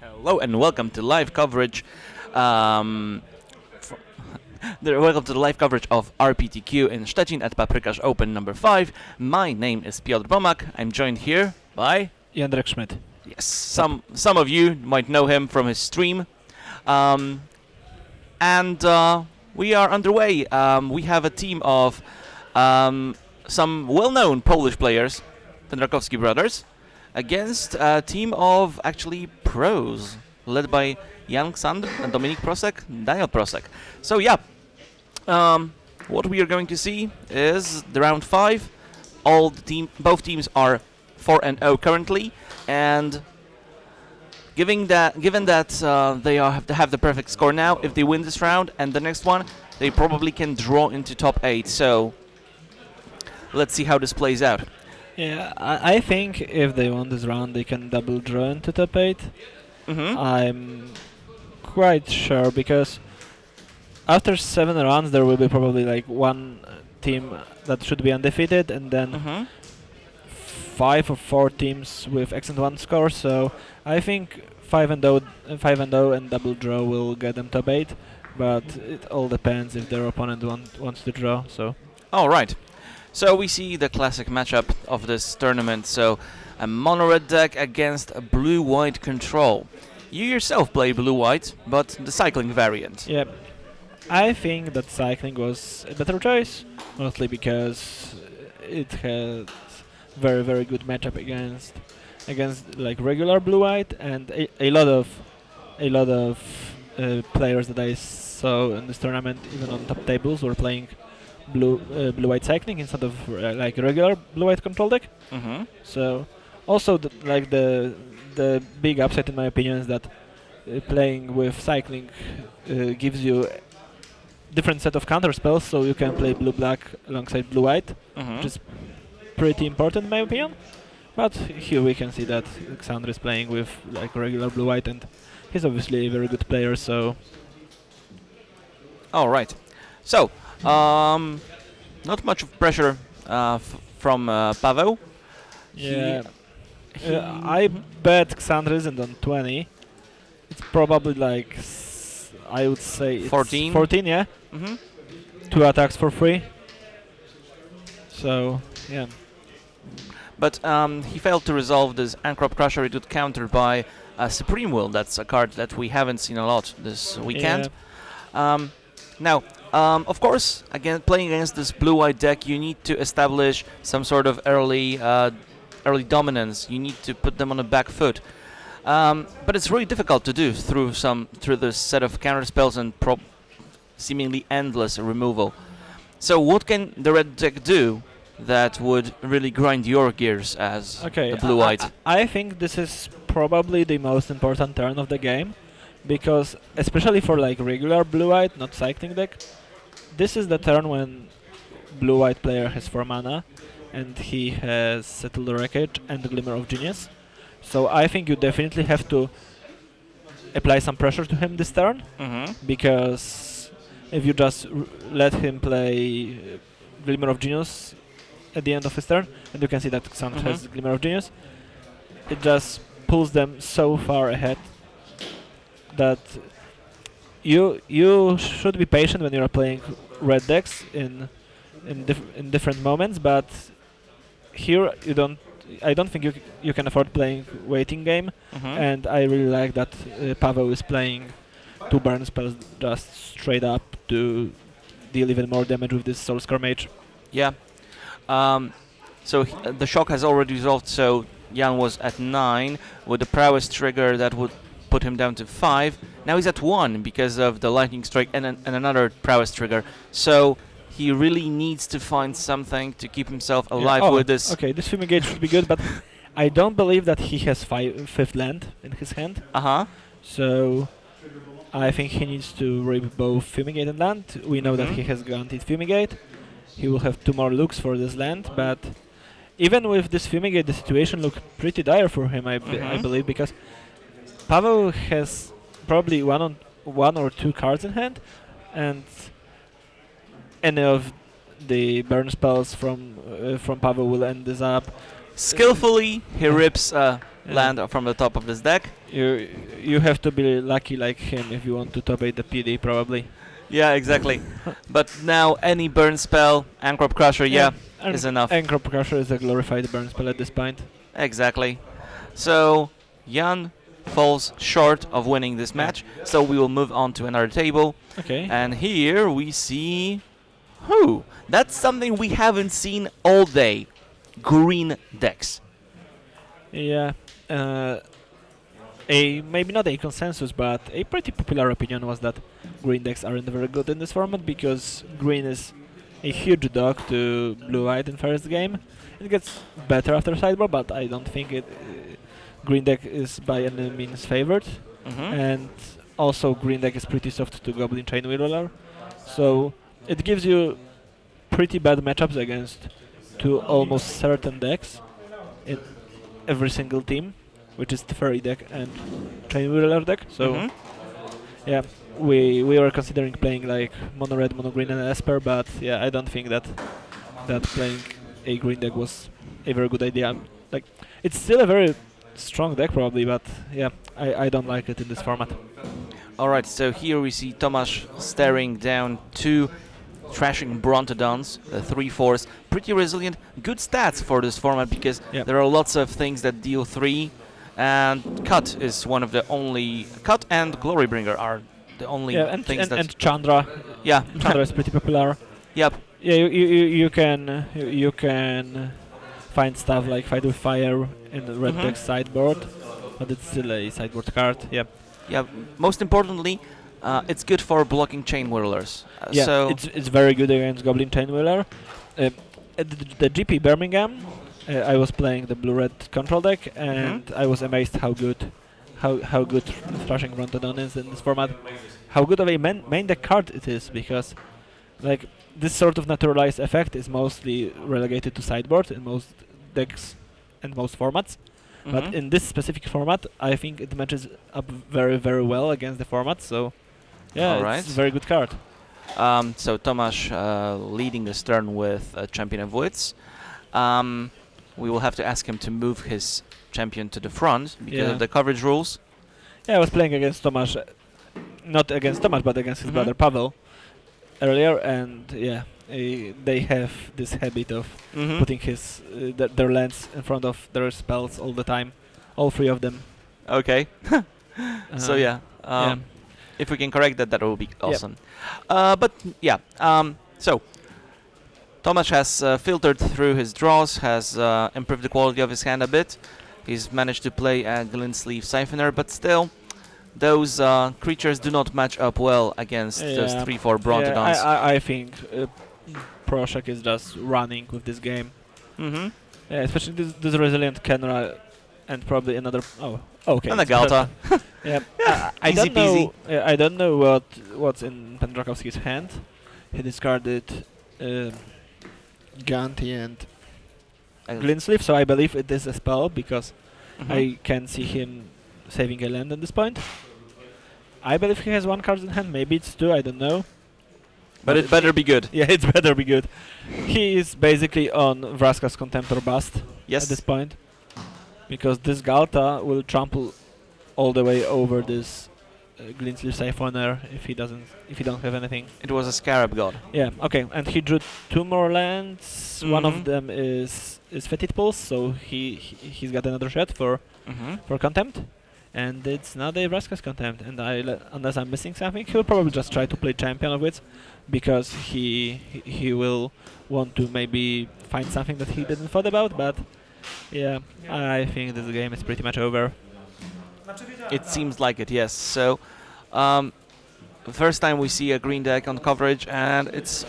Hello and welcome to live coverage. Um, fr- welcome to the live coverage of RPTQ in Szczecin at Paprykarz Open number 5. My name is Piotr Bomak. I'm joined here by Jędrek Schmidt. yes, some of you might know him from his stream, um, and we are underway. We have a team of some well-known Polish players, the Drakowski brothers, against a team of actually pros, led by Jan Ksandr and Dominik Prosek, Daniel Prosek. So yeah, what we are going to see is the round 5. Both teams are 4-0 currently, and given that they have to have the perfect score now, if they win this round and the next one, they probably can draw into top 8. So let's see how this plays out. Yeah, I think if they won this round, they can double draw into top 8. Mm-hmm. I'm quite sure because after 7 rounds, there will be probably like one team that should be undefeated, and then Mm-hmm. 5 or 4 teams with excellent one score. So I think 5-0 and double draw will get them top 8. But it all depends if their opponent wants to draw. So. All right. So we see the classic matchup of this tournament. So a mono-red deck against a blue-white control. You yourself play blue-white, but the cycling variant. Yeah, I think that cycling was a better choice, mostly because it has very good matchup against like regular blue-white, and a lot of players that I saw in this tournament, even on top tables, were playing blue-white cycling instead of like regular blue-white control deck. Mm-hmm. So also the big upside in my opinion is that playing with cycling gives you different set of counter spells, so you can play blue-black alongside blue-white, Mm-hmm. which is pretty important in my opinion. But here we can see that Ksandr is playing with like regular blue-white, and he's obviously a very good player. So All right. So, not much of pressure from Paweł. yeah, He- I bet Ksandr isn't on 20. It's probably like I would say it's 14? 14, yeah. Mm-hmm. 2 attacks for free. So yeah. But he failed to resolve this Ancrop Crusher. It got countered by a Supreme Will. That's a card that we haven't seen a lot this weekend. Now, of course, again, playing against this blue-white deck, you need to establish some sort of early dominance. You need to put them on the back foot. But it's really difficult to do through this set of counter spells and seemingly endless removal. So, what can the red deck do that would really grind your gears as Okay. a blue-white? I think this is probably the most important turn of the game, because especially for like regular blue-white, not cycling deck, this is the turn when blue-white player has 4 mana, and he has Settle the Wreckage and Glimmer of Genius. So I think you definitely have to apply some pressure to him this turn, Mm-hmm. because if you just let him play Glimmer of Genius at the end of his turn, and you can see that Ksandr has Mhm. Glimmer of Genius, it just pulls them so far ahead that you should be patient when you are playing red decks in different moments, but here I don't think you can afford playing waiting game, Mm-hmm. and I really like that Paweł is playing 2 burn spells just straight up to deal even more damage with this Soul Scar Mage. Yeah. So the shock has already resolved. So Jan was at 9 with the prowess trigger that would put him down to 5. Now he's at 1 because of the lightning strike and another prowess trigger. So he really needs to find something to keep himself alive Oh, with this. Okay, this Fumigate should be good, but I don't believe that he has 5th land in his hand. Uh huh. So I think he needs to rip both Fumigate and land. We know that Mhm. he has guaranteed Fumigate. He will have 2 more looks for this land, but even with this Fumigate, the situation looked pretty dire for him, I Mhm. believe, because Paweł has probably one or 2 cards in hand, and any of the burn spells from Paweł will end this up. Skillfully, he rips land from the top of this deck. You have to be lucky like him if you want to top 8 the PD probably. Yeah, exactly. But now any burn spell, Ankrop Crusher, yeah, and is enough. Anchor Crusher is a glorified burn spell at this point. Exactly. So Jan falls short of winning this match. So we will move on to another table. Okay. And here we see who? That's something we haven't seen all day. Green decks. Yeah. Maybe not a consensus, but a pretty popular opinion was that green decks aren't very good in this format because green is a huge dog to blue-white in first game. It gets better after sideboard, but I don't think green deck is by any means favored. And also green deck is pretty soft to Goblin Chain Whirler, so it gives you pretty bad matchups against two almost certain decks in every single team, which is the Fairy deck and Chain Whirler deck. So yeah, we were considering playing like mono red, mono green, and Esper, but yeah, I don't think that playing a green deck was a very good idea. Like, it's still a very strong deck probably, but yeah, I don't like it in this format. Alright, so here we see Tomasz staring down two trashing Brontodons, the 3/4s. Pretty resilient, good stats for this format because there are lots of things that deal 3, and Cut is one of the only... Cut and Glorybringer are the only things that... And Chandra. Yeah. Chandra is pretty popular. Yep. Yeah, you can find stuff like Fight with Fire in the red deck sideboard, but it's still a sideboard card. Yeah. Yeah. Most importantly, it's good for blocking Chain Whirlers. Yeah, so it's very good against Goblin Chain Whirler. At the GP Birmingham, I was playing the blue-red control deck, and I was amazed how good Thrashing Brontodon is in this format. How good of a main deck card it is, because like this sort of naturalized effect is mostly relegated to sideboard in most decks and most formats. But in this specific format, I think it matches up very, very well against the format. So yeah, it's a very good card. So Tomasz leading this turn with Champion of Wits. We will have to ask him to move his champion to the front because of the coverage rules. Yeah, I was playing against Tomasz, not against Tomasz, but against his brother Pavel earlier, and yeah, they have this habit of putting their lands in front of their spells all the time, all three of them. Okay. So yeah, if we can correct that, that will be awesome. But yeah, so Tomasz has filtered through his draws, has improved the quality of his hand a bit. He's managed to play a Glintsleeve Siphoner, but still, those creatures do not match up well against those 3/4 Brontodons. I think Proshek is just running with this game. Yeah, especially this resilient Kenra and probably another. Oh, okay. And a Galta. Yeah, I easy don't know. peasy. I don't know what's in Pendrakowski's hand. He discarded Ganti and Glintsleeve, so I believe it is a spell because I can see him saving a land at this point. I believe he has one card in hand, maybe it's two, I don't know. But it better be good. Yeah, it better be good. He is basically on Vraska's Contempt or Bust at this point, because this Galta will trample all the way over this Glintsleeve Siphoner if he don't have anything. It was a Scarab God. Yeah, okay, and he drew two more lands. One of them is Fetid Pulse, so he's got another shot for Contempt. And it's not a Vraska's Contempt, and unless I'm missing something, he'll probably just try to play Champion of Wits, because he will want to maybe find something that he didn't thought about, but yeah, I think this game is pretty much over. It seems like it, yes. So, first time we see a green deck on coverage, and it's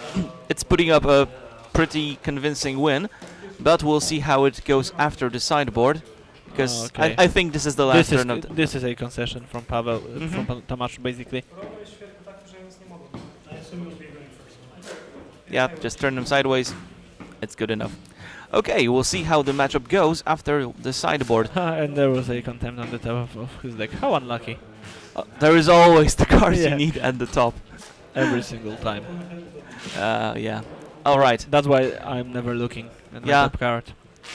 putting up a pretty convincing win, but we'll see how it goes after the sideboard. Because I think this is the last turn of this is a concession from Pavel, from Tomasz, basically. Yeah, just turn them sideways. It's good enough. Okay, we'll see how the matchup goes after the sideboard. And there was a Contempt on the top of his deck. How unlucky. There is always the cards you need at the top. Every single time. Yeah. Alright. That's why I'm never looking at my top card.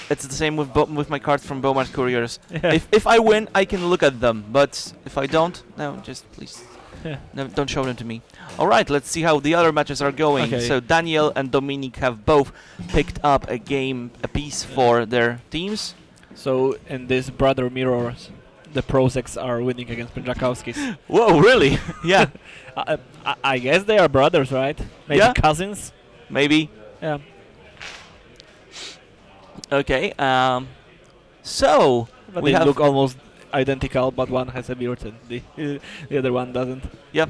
It's the same with with my cards from Beaumont Couriers. Yeah. If I win, I can look at them, but if I don't, no, just please, Yeah. no, don't show them to me. All right, let's see how the other matches are going. Okay. So Daniel and Dominic have both picked up a game apiece for their teams. So in this brother mirrors, the Prozecs are winning against Pędrakowskis. Whoa, really? Yeah, I guess they are brothers, right? Maybe Yeah. cousins. maybe. Yeah. Okay. So But we they have look almost identical, but one has a beard and the other one doesn't. Yep.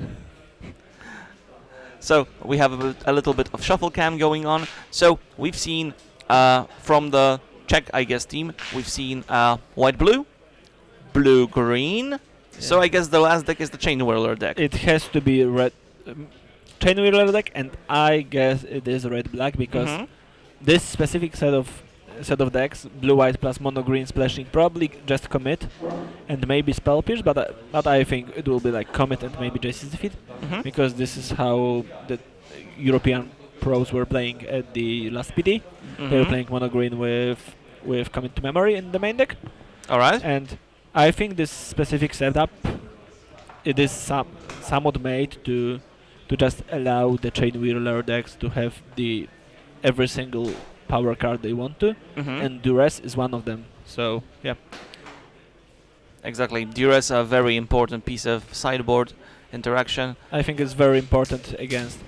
So we have a little bit of shuffle cam going on. So we've seen from the Czech, I guess, team, we've seen white blue, blue green. So Yeah. I guess the last deck is the chain whirler deck. It has to be red chain wheeler deck, and I guess it is red black because Mhm. this specific set of decks, blue white plus mono green splashing, probably just commit and maybe spell pierce, but I think it will be like commit and maybe JC's defeat Mhm. because this is how the European pros were playing at the last PD. They were Mhm. playing mono green with commit to memory in the main deck, All right. and I think this specific setup it is somewhat made to just allow the chain wheeler decks to have the every single power card they want to, Mhm. and Duress is one of them. So yeah, Exactly. Duress a very important piece of sideboard interaction. I think it's very important against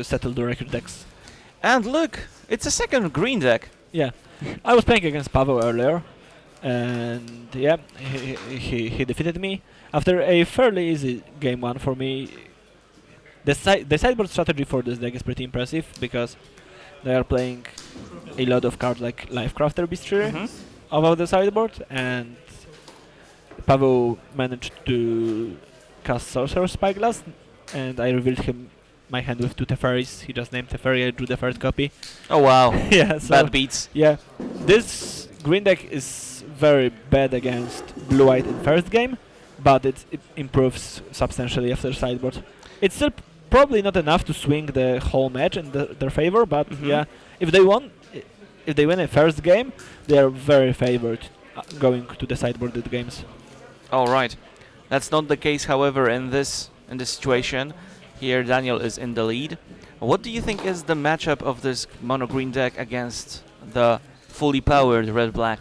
settled record decks. And look, it's a second green deck. Yeah, I was playing against Pavel earlier, and yeah, he defeated me after a fairly easy game one for me. The sideboard strategy for this deck is pretty impressive because they are playing a lot of cards like Lifecrafter Bistri Mhm. about the sideboard, and Pavel managed to cast Sorcerer's Spyglass, and I revealed him my hand with two Teferis. He just named Teferi, I drew the first copy. Oh wow. Yeah, so Bad beats. yeah, this green deck is very bad against blue-white in first game, but it improves substantially after sideboard. It's still probably not enough to swing the whole match in their favor, but Mhm. yeah, if they win a first game, they are very favored going to the sideboarded games. All right. That's not the case, however, in this situation. Here, Daniel is in the lead. What do you think is the matchup of this mono green deck against the fully powered red black?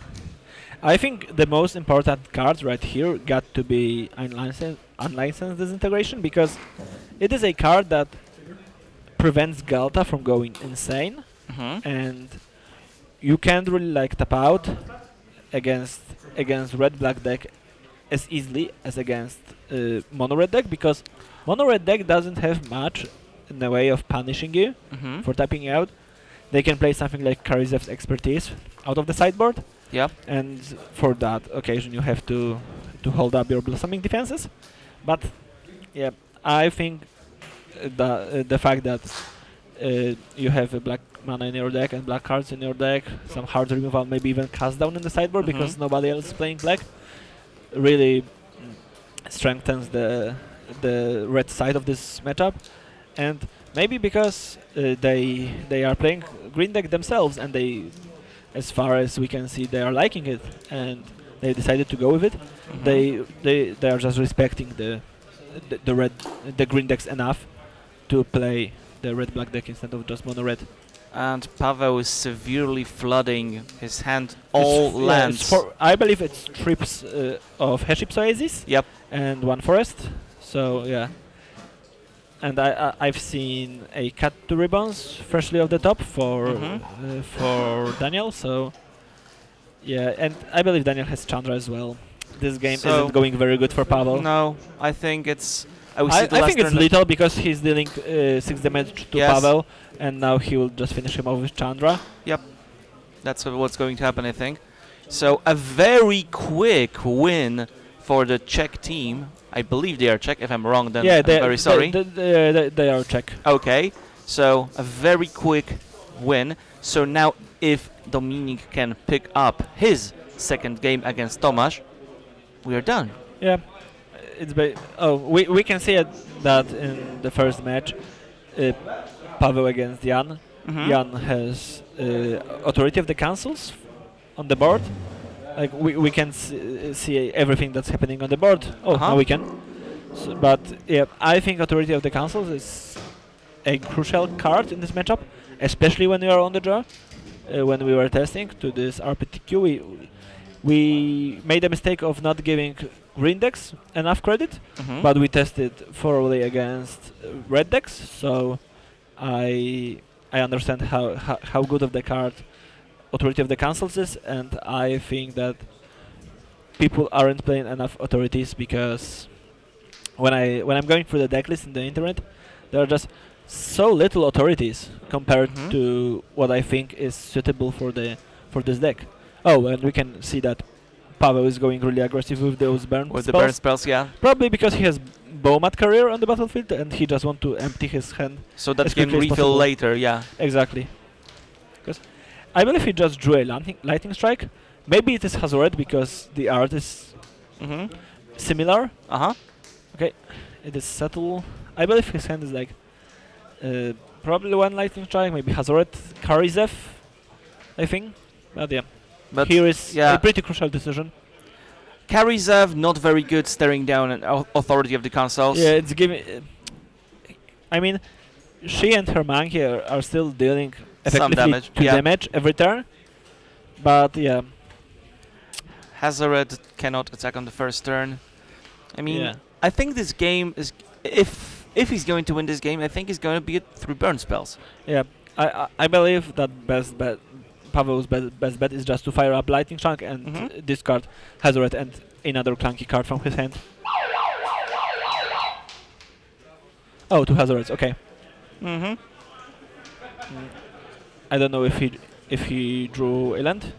I think the most important cards right here got to be unlicensed disintegration because it is a card that prevents Galta from going insane, Mm-hmm. and you can't really like tap out against red black deck as easily as against mono red deck because mono red deck doesn't have much in the way of punishing you Mm-hmm. for tapping out. They can play something like Karizev's expertise out of the sideboard, Yep. and for that occasion you have to hold up your blossoming defenses. But yeah, I think the fact that you have a black mana in your deck and black cards in your deck, some hard removal, maybe even cast down in the sideboard because Mhm. nobody else is playing black, really strengthens the red side of this matchup. And maybe because they are playing green deck themselves, and they, as far as we can see, they are liking it, and they decided to go with it. Mhm. They are just respecting the green decks enough to play the red black deck instead of just mono red. And Pavel is severely flooding his hand all It's lands. I believe it's trips of Heship's Oasis Yep. and one forest. So yeah. And I've seen a cut to ribbons freshly off the top Mhm. for Daniel. So yeah, and I believe Daniel has Chandra as well. This game So- isn't going very good for Pavel. No, I think it's. I see the last think it's turn- little because he's dealing 6 damage to Yes. Pavel, and now he will just finish him off with Chandra. That's what's going to happen, I think. So a very quick win for the Czech team. I believe they are Czech. If I'm wrong, then Yeah, I'm very sorry. They are Czech. Okay, so a very quick win. So now if Dominik can pick up his second game against Tomasz, we are done. Yeah, we can see that in the first match, Pavel against Jan. Jan has authority of the councils on the board. Like we can see everything that's happening on the board. Oh, now we can. So, but yeah, I think authority of the councils is a crucial card in this matchup, especially when we are on the draw. When we were testing to this RPTQ, we made a mistake of not giving green decks enough credit, but we tested thoroughly against red decks, so I understand how good of the card authority of the councils is, and I think that people aren't playing enough authorities because when I'm going through the deck list in the internet, there are just so little authorities compared to what I think is suitable for this deck. Oh, and we can see that Paweł is going really aggressive with those burn spells. With the burn spells, yeah. Probably because he has Bowmat Career on the battlefield and he just want to empty his hand. So that he can refill later, yeah. Exactly. Because I believe he just drew a lightning strike. Maybe it is Hazoret because the art is similar. Okay, it is subtle. I believe his hand is like probably one lightning strike, maybe Hazoret, Karizev, I think. But yeah. But here is a pretty crucial decision. Karizev not very good staring down an authority of the councils. Yeah, it's giving. I mean, she and her monkey are still dealing effectively damage every turn. But yeah. Hazoret cannot attack on the first turn. I mean, I think this game is if he's going to win this game, I think he's going to be it through burn spells. Yeah, I believe that Paweł's best bet is just to fire up lightning strike and discard Hazoret and another clunky card from his hand. Oh, two Hazorets, okay. I don't know if he drew a land.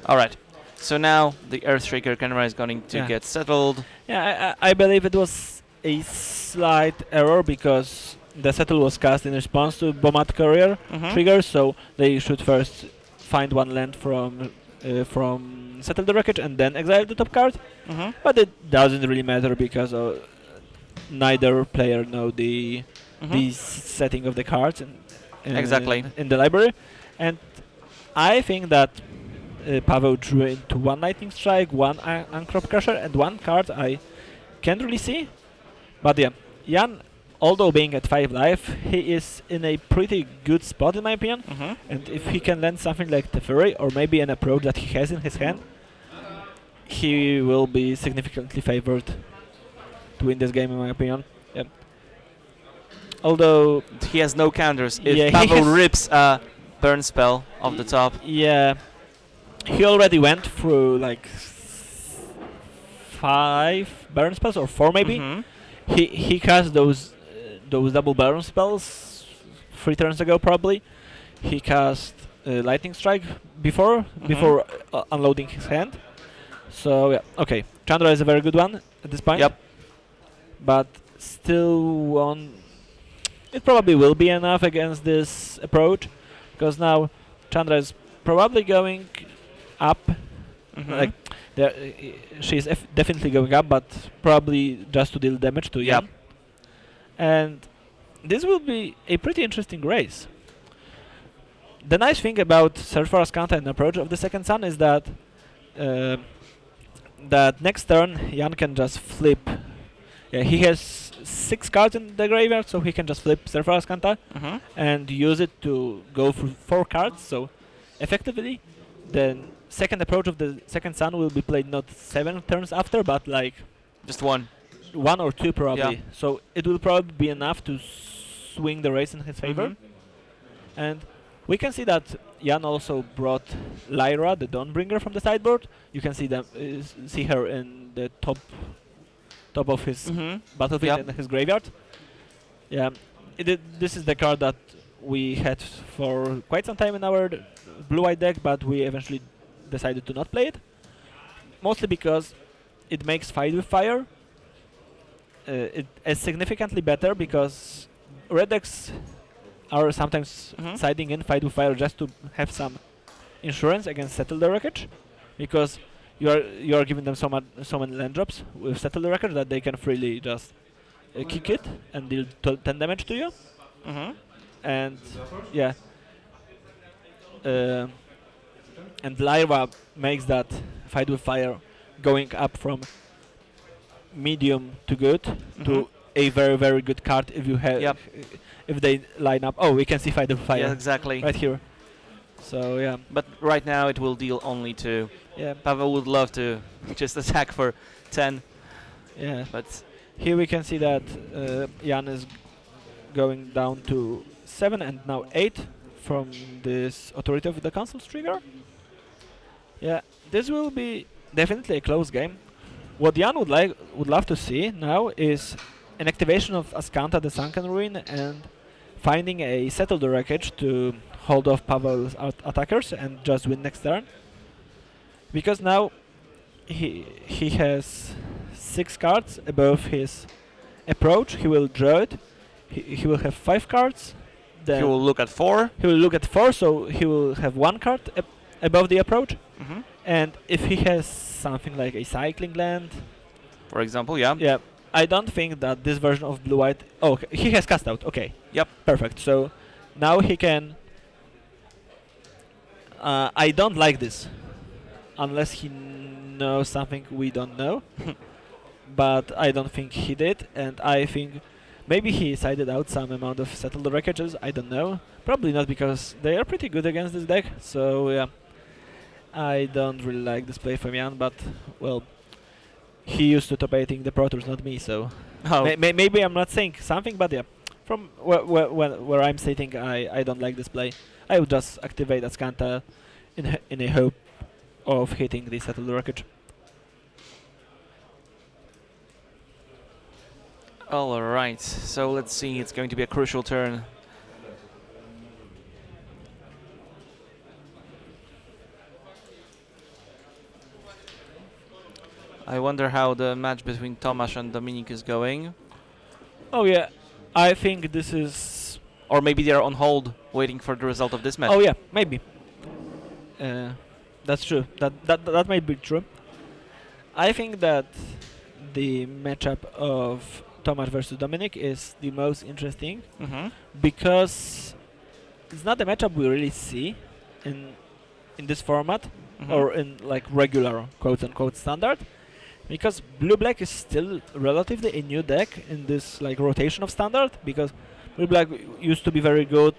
All right. So now the Earthshaker camera is going to get settled. Yeah, I believe it was a slight error because the settle was cast in response to Bowmat Courier trigger, so they should first find one land from settle the wreckage and then exile the top card. But it doesn't really matter because neither player know the setting of the cards in the library, and I think that Paweł drew into one lightning strike, one Uncrop Crusher, and one card I can't really see. But yeah, Jan, although being at 5 life, he is in a pretty good spot in my opinion. And if he can land something like Teferi or maybe an approach that he has in his hand, he will be significantly favored to win this game in my opinion. Yeah. Although he has no counters. If Paweł rips a burn spell off the top. Yeah. He already went through like 5 burn spells or 4 maybe. He cast those double burn spells 3 turns ago probably. He cast lightning strike before unloading his hand. So yeah, okay. Chandra is a very good one at this point. Yep. But still it probably will be enough against this approach because now Chandra is probably going up. Like she's definitely going up, but probably just to deal damage to Jan. And this will be a pretty interesting race. The nice thing about Search for Ascanta and approach of the second sun is that that next turn Jan can just flip. Yeah, he has 6 cards in the graveyard, so he can just flip Search for Ascanta and use it to go through 4 cards. So effectively, the second approach of the second sun will be played not 7 turns after, but like just 1 or 2 probably. So it will probably be enough to swing the race in his favor. And we can see that Jan also brought Lyra, the Dawnbringer, from the sideboard. You can see them, see her in the top of his battlefield and his graveyard. Yeah, this is the card that we had for quite some time in our blue-white deck, but we eventually decided to not play it. Mostly because it makes Fight with Fire it is significantly better because red decks are sometimes siding in Fight with Fire just to have some insurance against Settle the Wreckage, because you are giving them so many land drops with settle the record that they can freely just kick it and deal 10 damage to you. Mm-hmm. And yeah, uh, and Lyra makes that fight with fire going up from medium to good to a very very good card if you have Yep. if they line up. Oh, we can see fight with fire Yeah, exactly. right here. So yeah, But right now it will deal only 2. yeah, Pavel would love to just attack for 10, yeah. but Here we can see that Jan is going down to 7 and now 8 from this Authority of the Council's trigger. Yeah, this will be definitely a close game. What Jan would love to see now is an activation of Askanta the Sunken Ruin and finding a Settle the Wreckage to hold off Pavel's attackers and just win next turn. Because now he has 6 cards above his approach. He will draw it. He will have 5 cards. Then he will look at 4. he will look at 4, so he will have 1 card above the approach. Mm-hmm. And if he has something like a cycling land, For example, yeah. yeah, I don't think that this version of Blue White. Oh, okay, he has cast out. Okay. Yep. Perfect. So now he can. I don't like this, unless he knows something we don't know. But I don't think he did, and I think maybe he sided out some amount of settled wreckages. I don't know. Probably not, because they are pretty good against this deck. So yeah, I don't really like this play from Jan, but well, he used to top 8ing the Pro Tours, not me. So Oh. maybe I'm not saying something, but yeah, from where I'm sitting, I don't like this play. I would just activate Askanta in a hope of hitting the settled wreckage. All right. So let's see. It's going to be a crucial turn. I wonder how the match between Tomasz and Dominik is going. Oh yeah, I think this is. Or maybe they are on hold, waiting for the result of this match. Oh yeah, maybe. That's true. That might be true. I think that the matchup of Tomasz versus Dominik is the most interesting Mm-hmm. because it's not a matchup we really see in this format or in like regular quote unquote standard, because Blue Black is still relatively a new deck in this like rotation of standard, because Blue Black used to be very good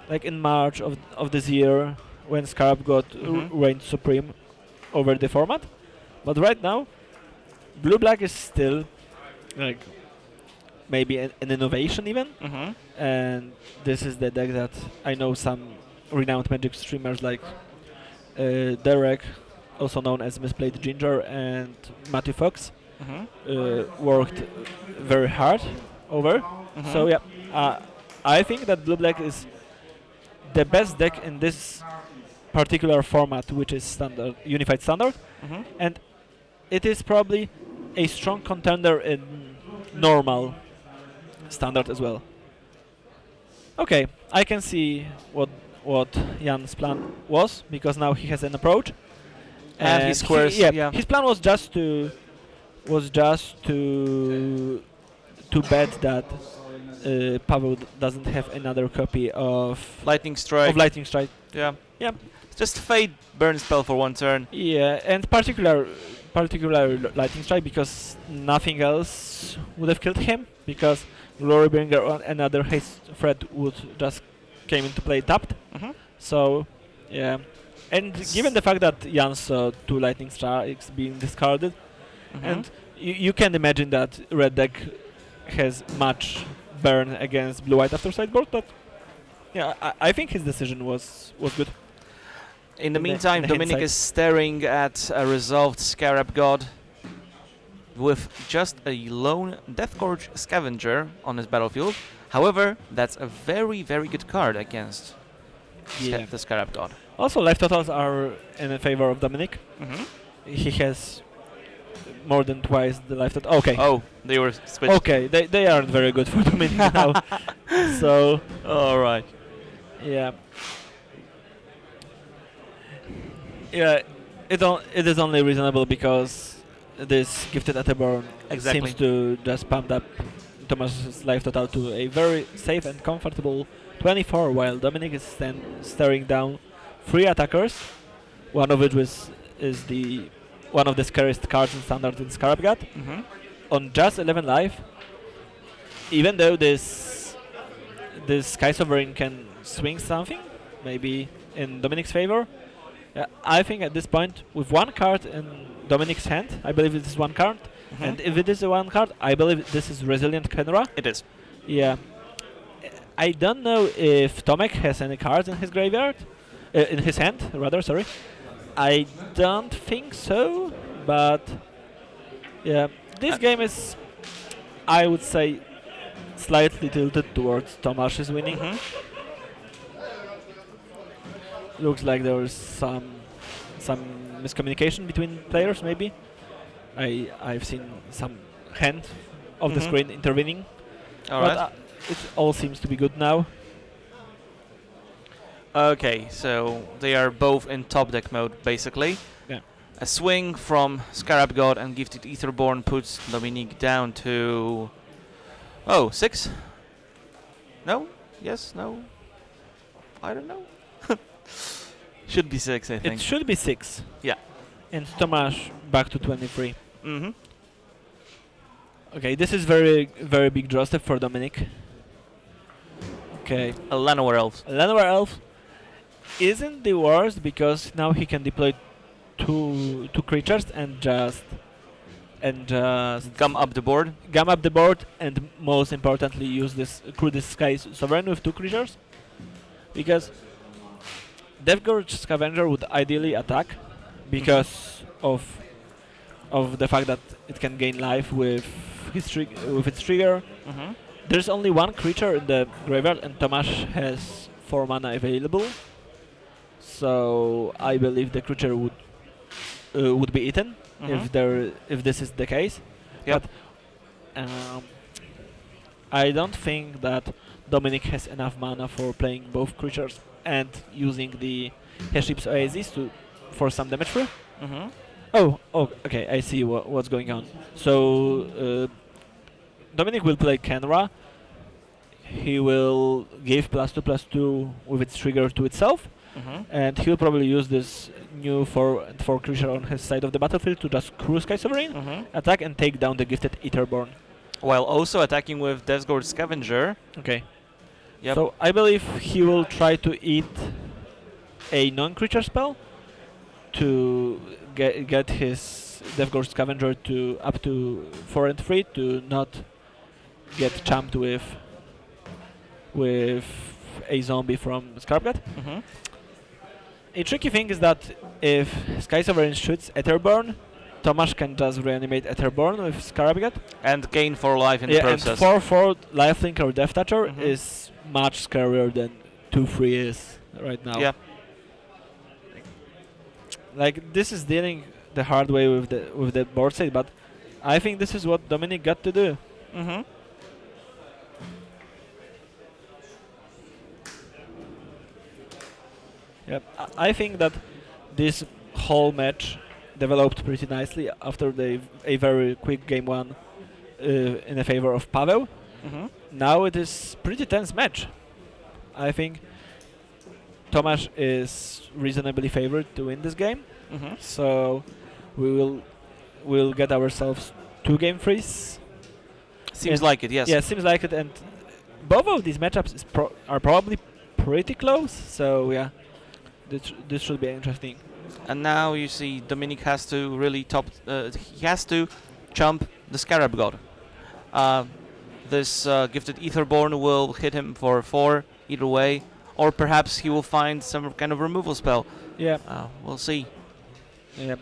like in March of this year when Scarab got reigned supreme over the format. But right now, Blue Black is still like maybe an innovation even, Mm-hmm. and this is the deck that I know some renowned Magic streamers like Derek, also known as Misplayed Ginger, and Matthew Fox Mm-hmm. worked very hard over. So yeah, I think that Blue Black is the best deck in this particular format, which is standard, unified standard, Mm-hmm. and it is probably a strong contender in normal standard as well. Okay, I can see what Jan's plan was, because now he has an approach, And he squares. Yeah. his plan was just to bet that Pavel doesn't have another copy of Lightning strike. Lightning Strike. Yeah. Yeah. Just fade burn spell for 1 turn. Yeah, and particular Lightning Strike, because nothing else would have killed him, because Glorybringer or another haste threat would just came into play tapped. Mm-hmm. So yeah, and given the fact that Jan saw 2 Lightning Strikes being discarded, and you can imagine that red deck has much burn against blue white after sideboard, but yeah, I think his decision was good. In the in meantime, the Dominik hindsight. is staring at a resolved Scarab God with just a lone Deathgorge Scavenger on his battlefield. However, that's a very, very good card against Yeah. the Scarab God. Also, life totals are in favor of Dominik. Mm-hmm. He has more than twice the life total. Okay. Oh, they were switched. Okay, they aren't very good for Dominik now. So All right. yeah. Yeah, It is only reasonable because this gifted Etterborn Exactly. seems to just pump up Thomas's life total to a very safe and comfortable 24, while Dominic is staring down 3 attackers, one of which is the one of the scariest cards in Standard in Scarab God, Mm-hmm. on just 11 life. Even though this Sky Sovereign can swing something, maybe in Dominic's favor. I think at this point, with 1 card in Dominic's hand, I believe it is 1 card, Mm-hmm. and if it is a 1 card, I believe this is Resilient Kenra. It is. Yeah. I don't know if Tomek has any cards in his graveyard, in his hand, rather. Sorry. I don't think so, but yeah, this game is, I would say, slightly tilted towards Tomasz's winning. Mm-hmm. Looks like there is some miscommunication between players. Maybe I've seen some hand of the Mhm. screen intervening, All but right. it all seems to be good now. Okay, so they are both in top deck mode, basically. Yeah. A swing from Scarab God and Gifted Etherborn puts Dominique down to... Oh, 6? No? Yes? No? I don't know. Should be 6, I It think. should be 6. Yeah. And Tomasz back to 23. Mm-hmm. Okay, this is very big draw step for Dominic. Okay, A Llanowar Elf. Llanowar Elf isn't the worst because now he can deploy two creatures and just Gum up the board. gum up the board, and most importantly use this Sky Sovereign with 2 creatures, because Deathgorge Scavenger would ideally attack because of the fact that it can gain life with with its trigger. Mm-hmm. There's only 1 creature in the graveyard, and Tomasz has 4 mana available, so I believe the creature would be eaten if this is the case. Yep. But I don't think that Dominic has enough mana for playing both creatures and using the Heship's Oasis for some damage free. Mm-hmm. Oh, okay, I see what's going on. So Dominic will play Kenra. He will give +2/+2 with its trigger to itself, Mm-hmm. and he'll probably use this new 4 creature on his side of the battlefield to just crew Sky Sovereign, Mm-hmm. attack and take down the gifted Etherborn. While also attacking with Deathgorge Scavenger. Okay. Yep. So I believe he will try to eat a non-creature spell to get his Deathgorge Scavenger to up to 4 and 3 to not get chumped with a zombie from Scarabgat. Mm-hmm. A tricky thing is that if Sky Sovereign shoots Etherborn, Tomasz can just reanimate Etherborn with Scarabgat. And gain 4 life in the And process. 4/4 Lifelink or Death Toucher Mhm. is much scarier than 2/3 is right now. Yeah. Like, this is dealing the hard way with the board state, but I think this is what Dominic got to do. Mm-hmm. Yep. I think that this whole match developed pretty nicely after a very quick game 1 in a favor of Paweł. Mm-hmm. Now it is pretty tense match. I think Tomasz is reasonably favored to win this game, Mm-hmm. so we'll get ourselves 2 game frees. Seems And- like it, yes. Yeah, seems like it, and both of these matchups are probably pretty close. So yeah, this should be interesting. And now you see Dominic has to really he has to jump the Scarab God. This Gifted Etherborn will hit him for 4 either way, or perhaps he will find some kind of removal spell. Yeah, We'll see. yeah.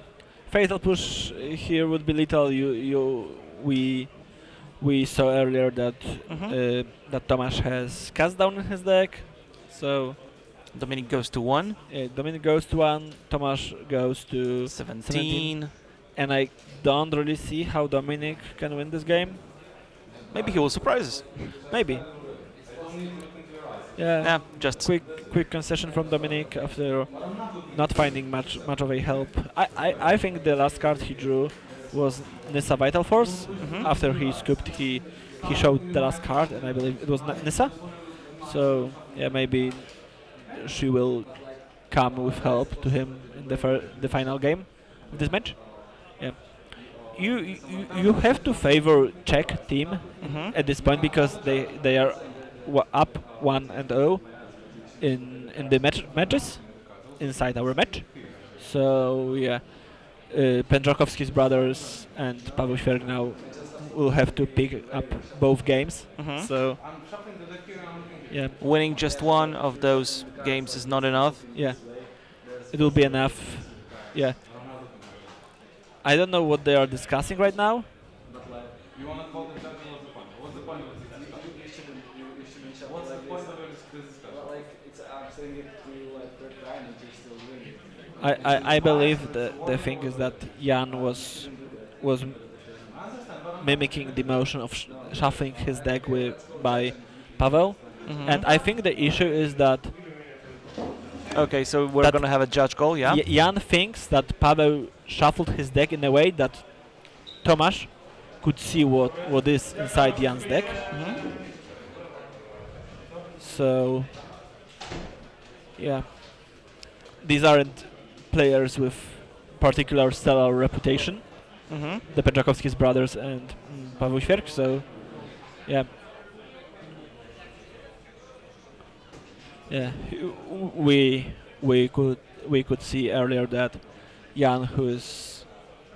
Fatal push here would be lethal. We saw earlier that Mhm. that Tomasz has cast down in his deck, so Dominic goes to 1, Dominic goes to 1, Tomasz goes to 17. and I don't really see how Dominic can win this game. Maybe he will surprise us. Maybe. Yeah. Yeah, just Quick concession from Dominic after not finding much of a help. I think the last card he drew was Nissa Vital Force. After he scooped, he showed the last card, and I believe it was Nissa. So yeah, maybe she will come with help to him in the final game of this match. Yeah. You have to favor Czech team at this point because they are up 1-0 in the matches inside our match. So yeah, Pędrzakowski's brothers and Paweł Świerk now will have to pick up both games. So yeah, winning just one of those games is not enough. yeah, it will be enough. Yeah. I don't know what they are discussing right now. You want to call the judge? What's the point of this discussion? What's the point of this discussion? Well, like, I'm saying it to like third time and you're still doing it. I believe the thing is that Jan was mimicking the motion of shuffling his deck by Paweł, and I think the issue is that Okay, so we're gonna have a judge call, yeah? Jan thinks that Paweł shuffled his deck in a way that Tomasz could see what is inside Jan's deck. So yeah, these aren't players with particular stellar reputation. The Pędrzakowski's brothers and Paweł Świerk. So yeah, yeah, we could see earlier that Jan, who is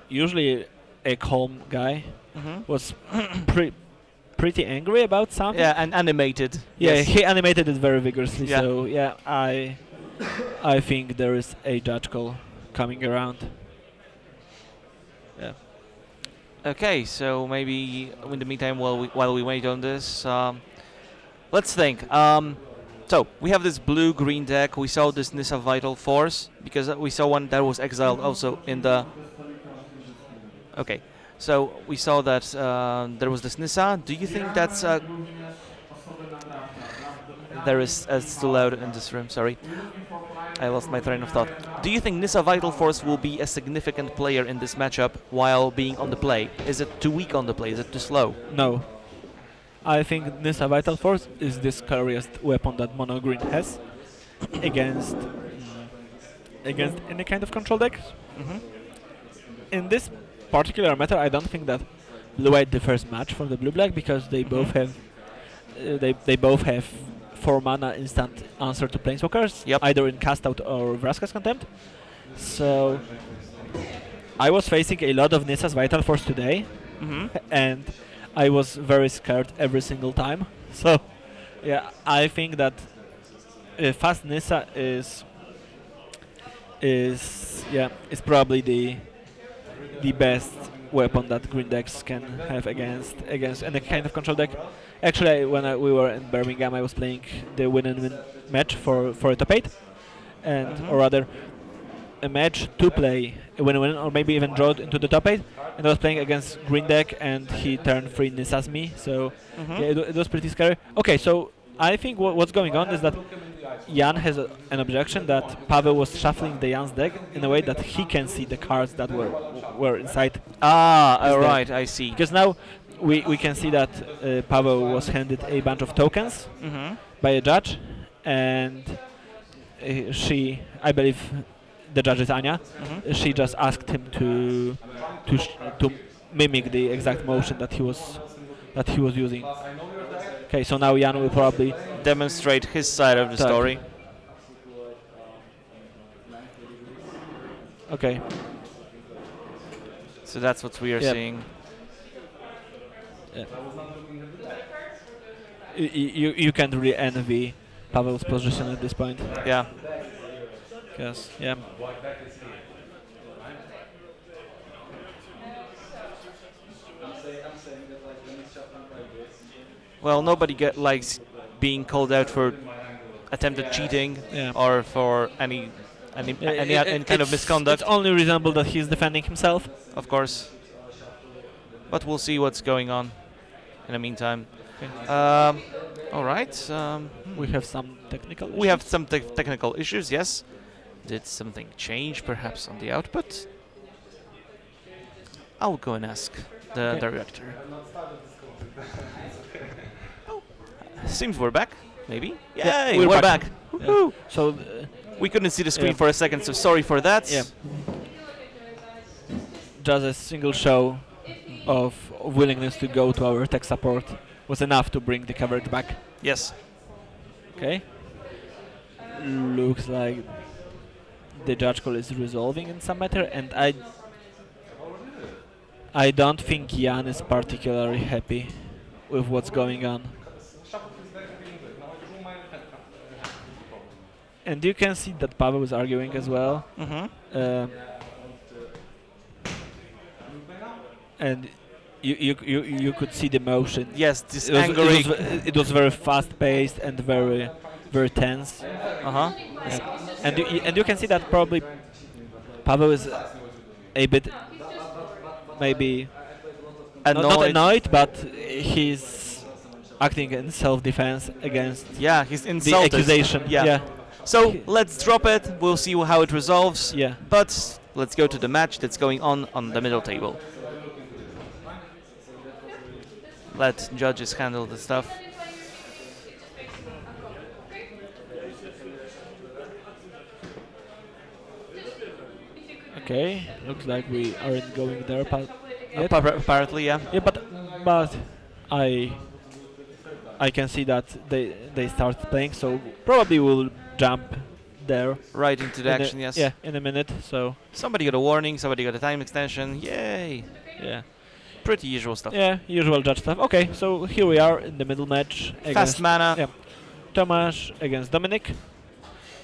usually a calm guy, was pretty angry about something. Yeah, and animated. Yeah, Yes. he animated it very vigorously. Yeah. So yeah, I think there is a judge call coming around. Yeah. Okay, so maybe in the meantime, while we wait on this, let's think. So we have this blue-green deck. We saw this Nissa Vital Force because we saw one that was exiled also in the. Okay, so we saw that there was this Nissa. Do you think that's there is it's too loud in this room? Sorry, I lost my train of thought. Do you think Nissa Vital Force will be a significant player in this matchup while being on the play? Is it too weak on the play? Is it too slow? No. I think Nissa Vital Force is the scariest weapon that Mono Green has against any kind of control deck. In this particular matter, I don't think that Blue White differs much from the Blue Black because they both have they both have 4 mana instant answer to Planeswalkers, either in Cast Out or Vraska's Contempt. So I was facing a lot of Nissa's Vital Force today, and I was very scared every single time. So yeah, I think that fast Nissa is probably the best weapon that green decks can have against any kind of control deck. Actually, when we were in Birmingham, I was playing the win-and-win match for a top 8, and or rather a match to play a win-win or maybe even draw into the top 8, and I was playing against green deck and he turned 3 Nissas me, so yeah, it was pretty scary. Okay, so I think what's going on is that Jan has an objection that Paweł was shuffling the Jan's deck in a way that he can see the cards that were inside. Alright, I see. Because now we can see that Paweł was handed a bunch of tokens by a judge, and she, I believe, the judge is Anya. She just asked him to mimic the exact motion that he was using. Okay, so now Jan will probably demonstrate his side of the story. Okay. So that's what we are seeing. Yeah. You can't really envy Paweł's position at this point. Yeah. Yes. Yeah. Well, nobody likes being called out for attempted cheating or for any kind of misconduct. It's only reasonable that he's defending himself. Of course. But we'll see what's going on in the meantime. Okay. All right. We have some technical. We have issues. some technical issues. Yes. Did something change, perhaps, on the output? I'll go and ask the Okay. director. Seems we're back. Maybe. Yeah, Yay, we're we're back. back. Yeah. Woohoo! So We couldn't see the screen Yeah. for a second, so sorry for that. Yeah. just a single show of willingness to go to our tech support was enough to bring the coverage back. Yes. Okay. Looks like the judge call is resolving in some matter, and I don't think Jan is particularly happy with what's going on. And you can see that Pavel is arguing as well. Mm-hmm. And you could see the motion. Yes, this It was, angry. it was very fast paced and very very tense. Uh-huh. And you can see that probably Pavel is a bit maybe not annoyed, but he's acting in self-defense against Yeah, he's the insulted. accusation. Yeah. So let's drop it. We'll see how it resolves. Yeah. But let's go to the match that's going on the middle table. Let judges handle the stuff. Okay, looks like we aren't going there yet. Apparently, yeah. Yeah, but I can see that they start playing, so probably we'll jump there. Right into the in a- action, yes. Yeah, in a minute. So Somebody got a warning, somebody got a time extension. Yay! yeah, Pretty usual stuff. yeah, usual judge stuff. Okay, so here we are in the middle match Fast against mana. yeah. Tomasz against Dominic.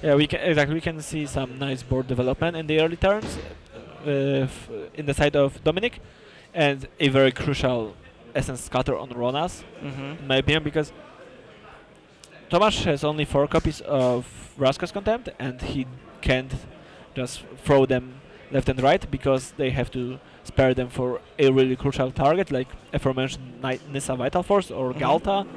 Yeah, we can see some nice board development in the early turns in the side of Dominic, and a very crucial essence scatter on Ronas, Mm-hmm. in my opinion, because Tomasz has only 4 copies of Raska's Contempt, and he can't just throw them left and right because they have to spare them for a really crucial target, like aforementioned Nissa Vital Force or Mhm. Galta.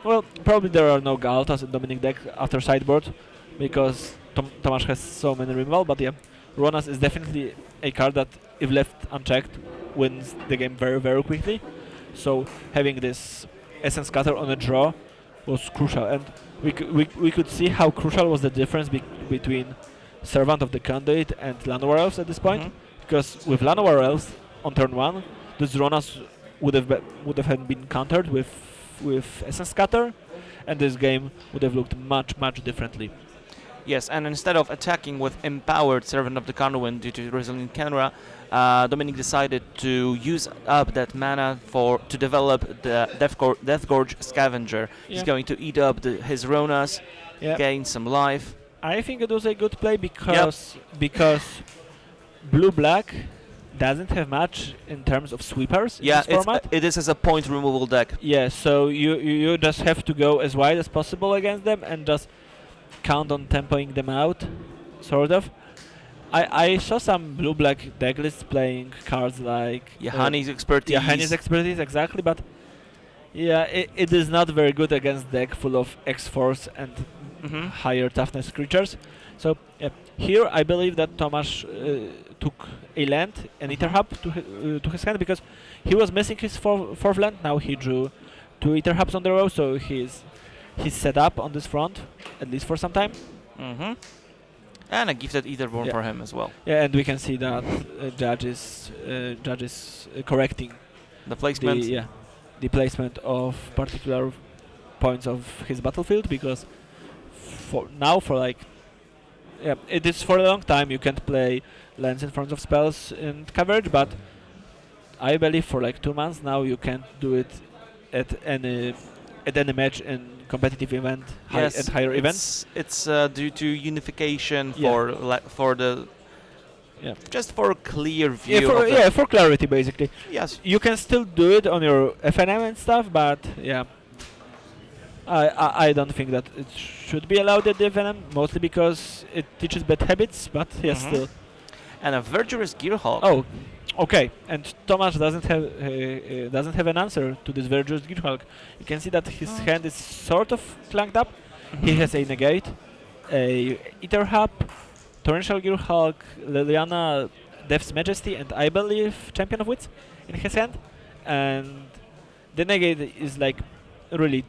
Well, probably there are no Galtas in Dominic deck after sideboard because Tomasz has so many removal, but yeah, Ronas is definitely a card that, if left unchecked, wins the game very, very quickly. So having this Essence Scatter on a draw was crucial, and we could see how crucial was the difference between Servant of the Conduit and Llanowar Elves at this point, Mhm. because with Llanowar Elves on turn 1, this Ronas would have been countered with Essence Scatter, and this game would have looked much differently. Yes, and instead of attacking with empowered Servant of the Conduit due to Resilient Kenra, Dominic decided to use up that mana to develop the Death Gorge Scavenger. He's Yeah. going to eat up his Ronas, Yeah, gain some life. I think it was a good play because blue black doesn't have much in terms of sweepers in Yeah, this format. it is as a point removal deck. Yeah, so you just have to go as wide as possible against them and just count on tempoing them out, sort of. I saw some blue-black deck lists playing cards like Yahani's expertise. yeah, Henny's expertise, exactly, but yeah, it is not very good against deck full of X-Force and Mhm. higher toughness creatures. So yeah, here I believe that Tomasz took a land, an Ether Hub to his hand because he was missing his fourth land. Now he drew 2 Ether Hubs on the row, so he's set up on this front, at least for some time. Mm-hmm. And a gifted Etherborn Yeah. for him as well. Yeah, and we can see that judges correcting The placement. the placement of particular points of his battlefield, because for like it is for a long time you can't play lands in front of spells in coverage, but I believe for like 2 months now you can't do it at any match in competitive event at higher events. It's due to unification Yeah. for the Yeah. just for a clear view. Yeah, of the for clarity basically. Yes. You can still do it on your FNM and stuff, but yeah, I don't think that it should be allowed at the FNM, mostly because it teaches bad habits. But yes, Mhm. still. And a Verdurous Gearhulk. Oh, Okay, and Tomasz doesn't have an answer to this Vergers Gearhulk. You can see that his hand is sort of clanked up. He has a negate, a Ether Hub, Torrential Gearhulk, Liliana, Death's Majesty, and I believe Champion of Wits in his hand. And the negate is like a really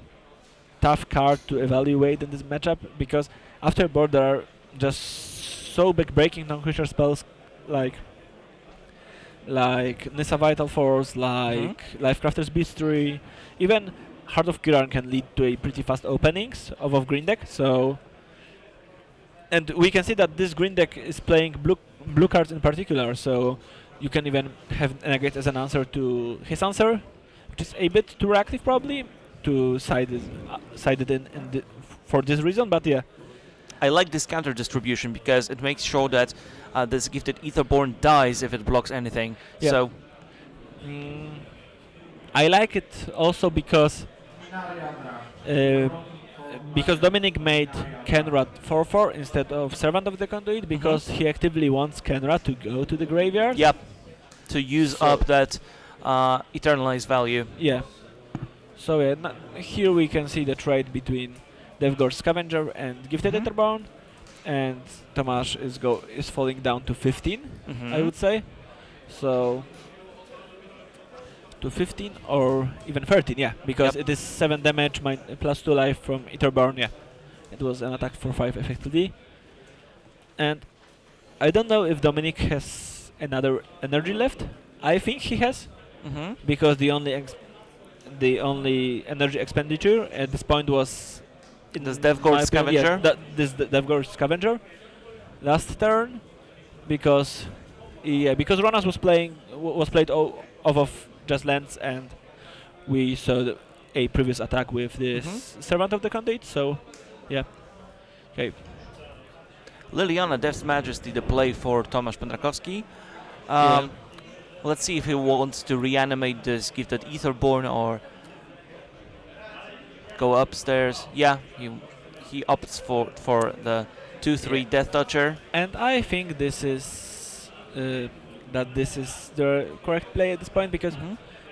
tough card to evaluate in this matchup because after board there are just so backbreaking non-creature spells like Nissa Vital Force, like Lifecrafter's Beastry, even Heart of Kiran can lead to a pretty fast openings of green deck. So, and we can see that this green deck is playing blue cards in particular. So you can even have negate as an answer to his answer, which is a bit too reactive probably to side it in for this reason. But yeah. I like this counter distribution because it makes sure that this gifted Etherborn dies if it blocks anything. Yeah. So I like it also because Dominic made Kenra 4/4 instead of Servant of the Conduit because he actively wants Kenra to go to the graveyard. yep, to use up that eternalized value. Yeah. So yeah, here we can see the trade between Devgor Scavenger and Gifted Etherborn, and Tomasz is falling down to 15, I would say. So to 15 or even 13, yeah, because it is 7 damage plus 2 life from Etherborn. Yeah, it was an attack for 5 effectively. And I don't know if Dominic has another energy left. I think he has, because the only energy expenditure at this point was This Devgor Scavenger? This Devgor Scavenger last turn, because Ronas was played off of just lands, and we saw a previous attack with this Servant of the Conduit. So, yeah, okay. Liliana, Death's Majesty, the play for Tomasz Pendrakowski. Let's see if he wants to reanimate this gifted Etherborn or go upstairs. Yeah, he opts for the 2/3 Death Toucher. And I think this is the correct play at this point, because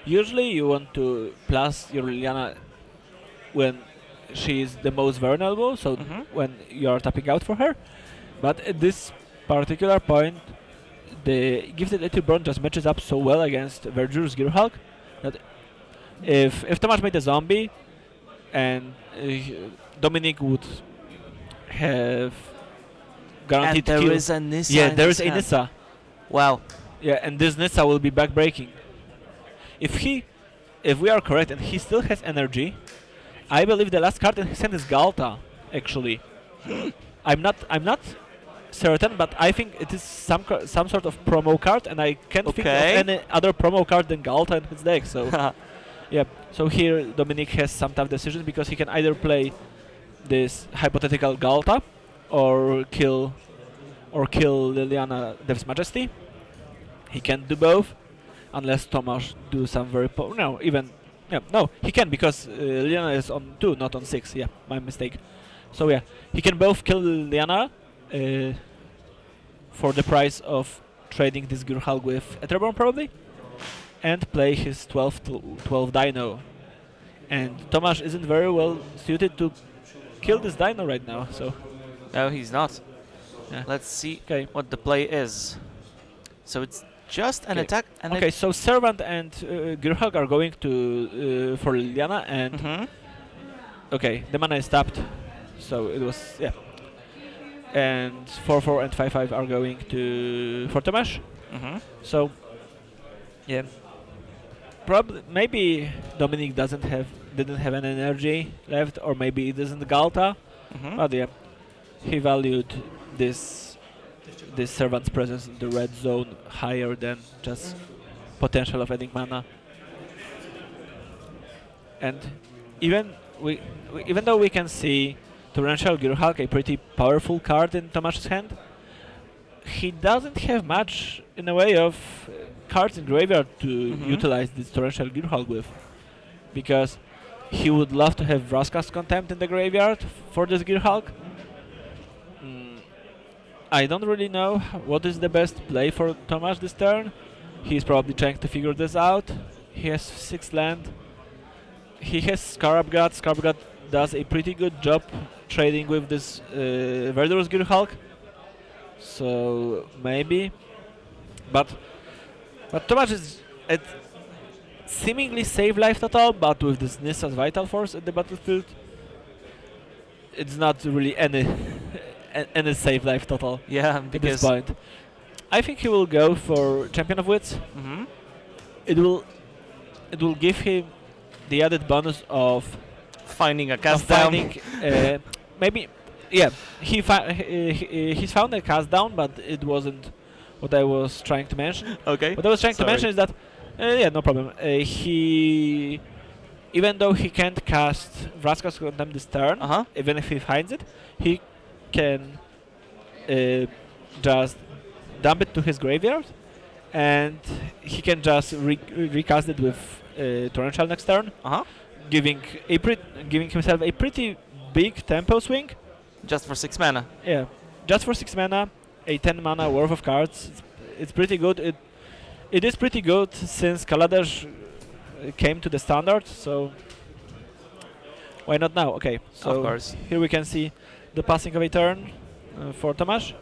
usually you want to plus your Liliana when she is the most vulnerable, so when you are tapping out for her. But at this particular point, the Gifted Etherborn just matches up so well against Vergur's Gearhulk that if Tomasz made a zombie and Dominic would have guaranteed And kill. there is a Nissa. Yeah, in there his is a hand. Nissa. Wow. Yeah, and this Nissa will be backbreaking. If we are correct and he still has energy, I believe the last card in his hand is Galta, actually. I'm not certain, but I think it is some sort of promo card, and I can't think of any other promo card than Galta in his deck. So yeah, so here Dominic has some tough decisions, because he can either play this hypothetical Galta or kill Liliana Death's Majesty. He can't do both unless Tomasz do some very no, he can, because Liliana is on 2, not on 6. Yeah, my mistake. So yeah, he can both kill Liliana for the price of trading this Gearhulk with Etherborn probably, and play his 12 Dino. And Tomasz isn't very well suited to kill this Dino right now, so... No, he's not. Yeah. Let's see Okay. what the play is. So it's just an attack. And Okay, so Servant and Gearhulk are going to for Liliana, and okay, the mana is tapped, so it was and 4/4 and 5/5 are going to for Tomasz. So yeah, probably maybe Dominic didn't have any energy left, or maybe it isn't Galta. But yeah, he valued this Servant's presence in the red zone higher than just potential of adding mana. And even though we can see Torrential Gearhulk, a pretty powerful card in Tomasz's hand, he doesn't have much in the way of cards in graveyard to utilize this Torrential Gearhulk with, because he would love to have Vraska's Contempt in the graveyard for this Gearhulk. I don't really know what is the best play for Tomasz this turn, He's probably trying to figure this out. He has 6 land. He has Scarab God. Scarab God does a pretty good job trading with this Verdurous Gear Hulk. So maybe, but Tomasz is at seemingly save life total, but with this Nissa's Vital Force at the battlefield, it's not really any any save life total Yeah, at this because point. I think he will go for Champion of Wits. Mhm. It will give him the added bonus of finding a cast down. finding maybe he's found a cast down, but it wasn't what I was trying to mention. Okay. What I was trying to Sorry. mention is that no problem. He even though he can't cast Vraska's Contempt this turn, Uh-huh. even if he finds it, he can just dump it to his graveyard, and he can just recast it with Torrential next turn, Uh-huh. giving himself a pretty big tempo swing. Just for 6 mana. Yeah, just for 6 mana, a 10 mana worth of cards. It's pretty good. It is pretty good since Kaladesh came to the standard, so why not now? Okay, so Of course. here we can see the passing of a turn for Tomasz.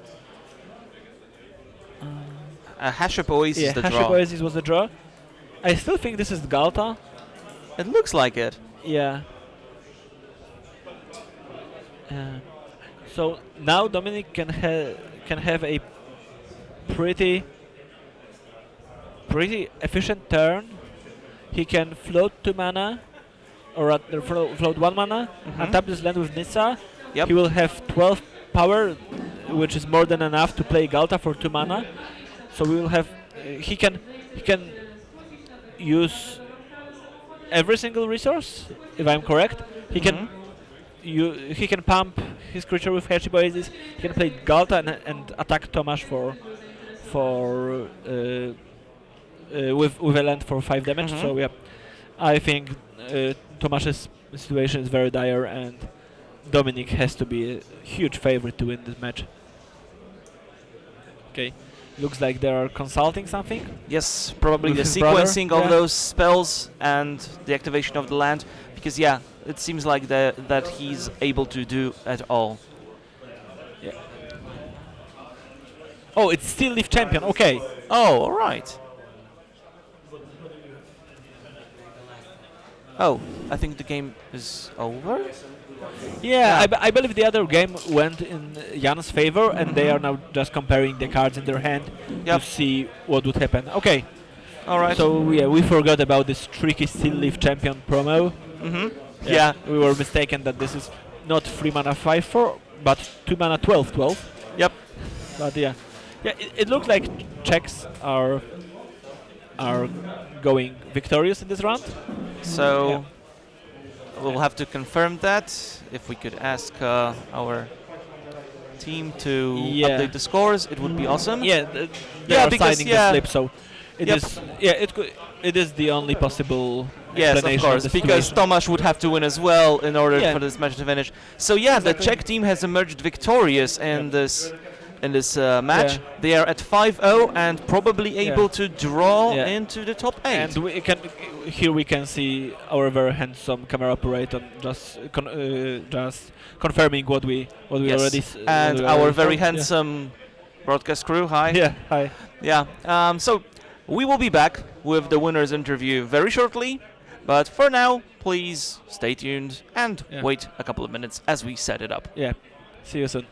Hashep Oasis Yeah, is the Hashep draw. Oasis was the draw. I still think this is Galta. It looks like it. Yeah. So now Dominic can have a pretty efficient turn. He can float 2 mana, or rather float 1 mana, Mhm. and tap this land with Nissa. Yep. He will have 12 power, which is more than enough to play Galta for 2 mana. So we will have he can use every single resource, if I'm correct. He can he can pump his creature with Hashep Oasis. He can play Galta and attack Tomasz for with a land for 5 damage. Mhm. So yeah, I think Tomasz's situation is very dire, and Dominic has to be a huge favorite to win this match. Okay, looks like they are consulting something. Yes, probably With the his brother, sequencing of yeah. those spells and the activation of the land. Because yeah, it seems like that he's able to do it all. Yeah. Oh, it's still Leaf Champion. Okay. Oh, all right. Oh, I think the game is over. Yeah, I believe the other game went in Jan's favor, and they are now just comparing the cards in their hand Yep. to see what would happen. Okay. All right. So yeah, we forgot about this tricky Steel Leaf Champion promo. Mm-hmm. Yeah. We were mistaken that this is not 3 mana 5/4, but 2 mana 12/12. Yep. But yeah, it looks like Czechs are going victorious in this round. So we'll have to confirm that. If we could ask our team to Yeah. update the scores, it would be awesome. Yeah, they Yeah, are because, signing yeah. the slip, so it Yep. is. Yeah, it is the only possible Yes, of explanation course, the because situation. Tomasz would have to win as well in order Yeah. for this match to finish. So yeah, Exactly. the Czech team has emerged victorious in this match. Yeah. They are at 5-0 and probably Yeah. able to draw Yeah. into the top 8. And here we can see our very handsome camera operator just confirming what we Yes. already and what we our already very thought. handsome broadcast crew. Hi. Yeah. Hi. Yeah. So we will be back with the winners interview very shortly. But for now, please stay tuned and Yeah. wait a couple of minutes as we set it up. Yeah. See you soon.